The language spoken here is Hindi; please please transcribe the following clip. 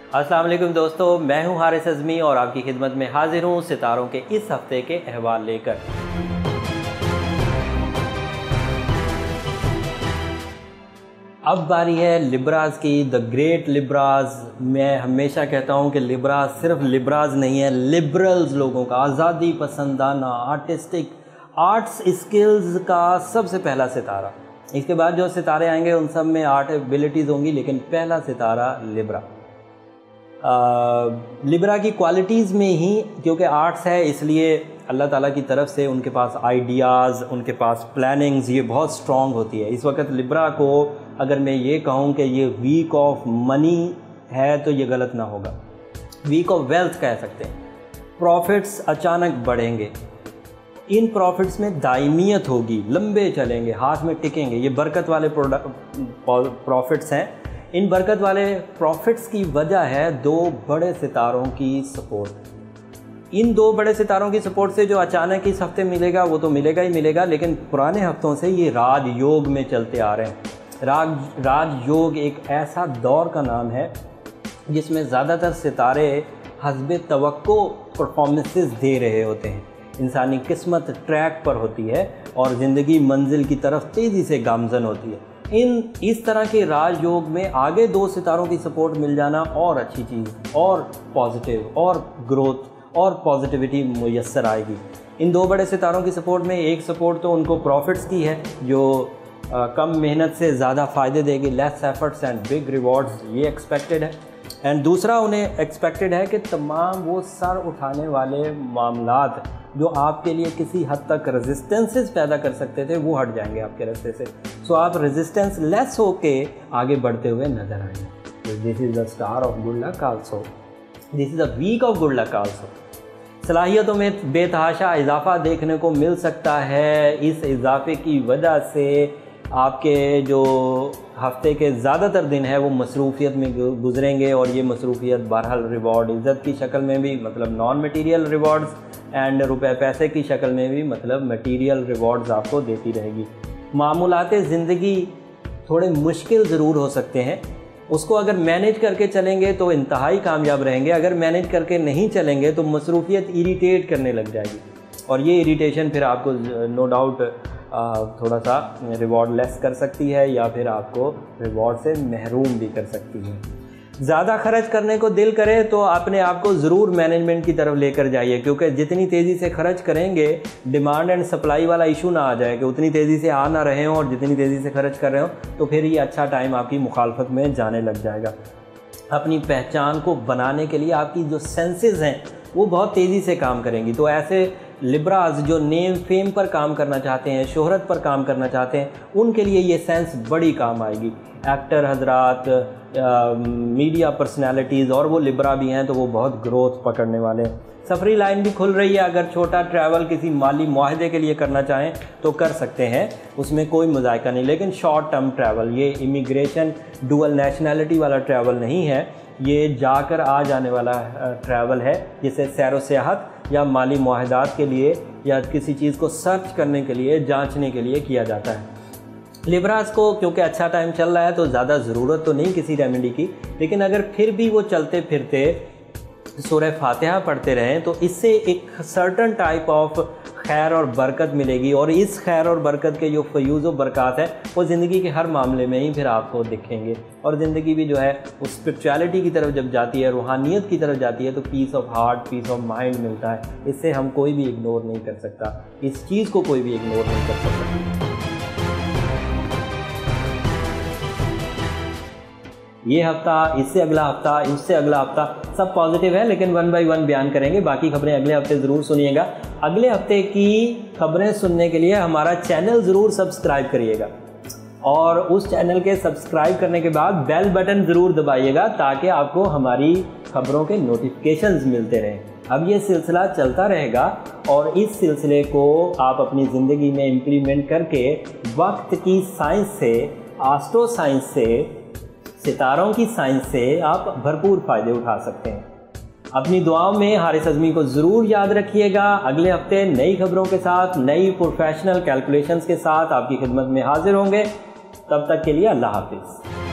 अस्सलाम वालेकुम दोस्तों, मैं हूं हारिस अज़मी और आपकी खिदमत में हाजिर हूं सितारों के इस हफ्ते के अहवाल लेकर। अब बारी है लिब्राज की, द ग्रेट लिब्राज। मैं हमेशा कहता हूं कि लिब्राज सिर्फ लिब्राज नहीं है, लिबरल्स लोगों का, आज़ादी पसंदाना, आर्टिस्टिक, आर्ट्स स्किल्स का सबसे पहला सितारा। इसके बाद जो सितारे आएंगे उन सब में आर्ट एबिलिटीज़ होंगी, लेकिन पहला सितारा लिब्रा। लिब्रा की क्वालिटीज़ में ही, क्योंकि आर्ट्स है इसलिए अल्लाह ताला की तरफ से उनके पास आइडियाज़, उनके पास प्लानिंग्स ये बहुत स्ट्रॉन्ग होती है। इस वक्त लिब्रा को अगर मैं ये कहूँ कि ये वीक ऑफ मनी है तो ये गलत ना होगा, वीक ऑफ वेल्थ कह सकते हैं। प्रॉफिट्स अचानक बढ़ेंगे, इन प्रॉफिट्स में दायमियत होगी, लंबे चलेंगे, हाथ में टिकेंगे। ये बरकत वाले प्रॉफिट्स हैं। इन बरकत वाले प्रॉफिट्स की वजह है दो बड़े सितारों की सपोर्ट। इन दो बड़े सितारों की सपोर्ट से जो अचानक इस हफ्ते मिलेगा वो तो मिलेगा ही मिलेगा, लेकिन पुराने हफ्तों से ये राजयोग में चलते आ रहे हैं। राजयोग एक ऐसा दौर का नाम है जिसमें ज़्यादातर सितारे हस्बे तवक्को परफॉर्मेंसेस दे रहे होते हैं। इंसानी किस्मत ट्रैक पर होती है और ज़िंदगी मंजिल की तरफ तेज़ी से गामज़न होती है। इस तरह के राजयोग में आगे दो सितारों की सपोर्ट मिल जाना और अच्छी चीज़, और पॉजिटिव, और ग्रोथ और पॉजिटिविटी मुयस्सर आएगी। इन दो बड़े सितारों की सपोर्ट में एक सपोर्ट तो उनको प्रॉफिट्स की है जो कम मेहनत से ज़्यादा फ़ायदे देगी, less efforts and big rewards, ये एक्सपेक्टेड है। एंड दूसरा उन्हें एक्सपेक्टेड है कि तमाम वो सर उठाने वाले मामलात जो आपके लिए किसी हद तक रेजिस्टेंसेस पैदा कर सकते थे वो हट जाएंगे आपके रास्ते से। सो आप रेजिस्टेंस लेस होके आगे बढ़ते हुए नजर आएंगे। This is the star of good luck also, this is the week of good luck also. सलाहियतों में बेतहाशा इजाफा देखने को मिल सकता है। इस इजाफे की वजह से आपके जो हफ्ते के ज़्यादातर दिन है वो मसरूफियत में गुजरेंगे, और ये मसरूफियत बहरहाल रिवॉर्ड इज़्ज़त की शक्ल में भी, मतलब नॉन मटीरियल रिवॉर्ड्स, एंड रुपए पैसे की शक्ल में भी, मतलब मटीरियल रिवॉर्ड्स आपको देती रहेगी। मामूलाते ज़िंदगी थोड़े मुश्किल ज़रूर हो सकते हैं, उसको अगर मैनेज करके चलेंगे तो इंतहाई कामयाब रहेंगे। अगर मैनेज करके नहीं चलेंगे तो मसरूफियत इरिटेट करने लग जाएगी, और ये इरिटेशन फिर आपको नो डाउट थोड़ा सा रिवॉर्ड लेस कर सकती है, या फिर आपको रिवॉर्ड से महरूम भी कर सकती है। ज़्यादा खर्च करने को दिल करे तो अपने आप को ज़रूर मैनेजमेंट की तरफ लेकर जाइए, क्योंकि जितनी तेज़ी से खर्च करेंगे डिमांड एंड सप्लाई वाला इशू ना आ जाए कि उतनी तेज़ी से आ ना रहे हों और जितनी तेज़ी से खर्च कर रहे हो, तो फिर ये अच्छा टाइम आपकी मुखालफत में जाने लग जाएगा। अपनी पहचान को बनाने के लिए आपकी जो सेंसेस हैं वो बहुत तेज़ी से काम करेंगी। तो ऐसे लिब्राज जो नेम फेम पर काम करना चाहते हैं, शोहरत पर काम करना चाहते हैं, उनके लिए ये सेंस बड़ी काम आएगी। एक्टर हजरात, मीडिया पर्सनालिटीज़, और वो लिब्रा भी हैं तो वो बहुत ग्रोथ पकड़ने वाले हैं। सफरी लाइन भी खुल रही है, अगर छोटा ट्रैवल किसी माली मुआहदे के लिए करना चाहें तो कर सकते हैं, उसमें कोई मज़ायका नहीं। लेकिन शॉर्ट टर्म ट्रैवल, ये इमिग्रेशन डुअल नेशनैलिटी वाला ट्रैवल नहीं है, ये जाकर आ जाने वाला ट्रैवल है, जिसे सैर सियाहत या माली मुआहदात के लिए या किसी चीज़ को सर्च करने के लिए, जांचने के लिए किया जाता है। लिब्रास को क्योंकि अच्छा टाइम चल रहा है तो ज़्यादा ज़रूरत तो नहीं किसी रेमेडी की, लेकिन अगर फिर भी वो चलते फिरते सूरह फातिहा पढ़ते रहें तो इससे एक सर्टन टाइप ऑफ खैर और बरकत मिलेगी, और इस खैर और बरकत के जो फ़यूज़ व बरक़ात है वो ज़िंदगी के हर मामले में ही फिर आपको दिखेंगे। और ज़िंदगी भी जो है उस स्पिरिचुअलिटी की तरफ जब जाती है, रूहानियत की तरफ जाती है, तो peace of heart, peace of mind मिलता है। इससे हम कोई भी इग्नोर नहीं कर सकता, इस चीज़ को कोई भी इग्नोर नहीं कर सकता। ये हफ्ता, इससे अगला हफ्ता, इससे अगला हफ्ता सब पॉजिटिव है, लेकिन वन बाय वन बयान करेंगे। बाकी खबरें अगले हफ्ते ज़रूर सुनिएगा। अगले हफ्ते की खबरें सुनने के लिए हमारा चैनल ज़रूर सब्सक्राइब करिएगा, और उस चैनल के सब्सक्राइब करने के बाद बेल बटन ज़रूर दबाइएगा ताकि आपको हमारी खबरों के नोटिफिकेशंस मिलते रहें। अब ये सिलसिला चलता रहेगा, और इस सिलसिले को आप अपनी ज़िंदगी में इम्प्लीमेंट करके वक्त की साइंस से, एस्ट्रो साइंस से, सितारों की साइंस से आप भरपूर फ़ायदे उठा सकते हैं। अपनी दुआओं में हारिस अज़मी को ज़रूर याद रखिएगा। अगले हफ्ते नई खबरों के साथ, नई प्रोफेशनल कैलकुलेशंस के साथ आपकी खिदमत में हाजिर होंगे। तब तक के लिए अल्लाह हाफिज़।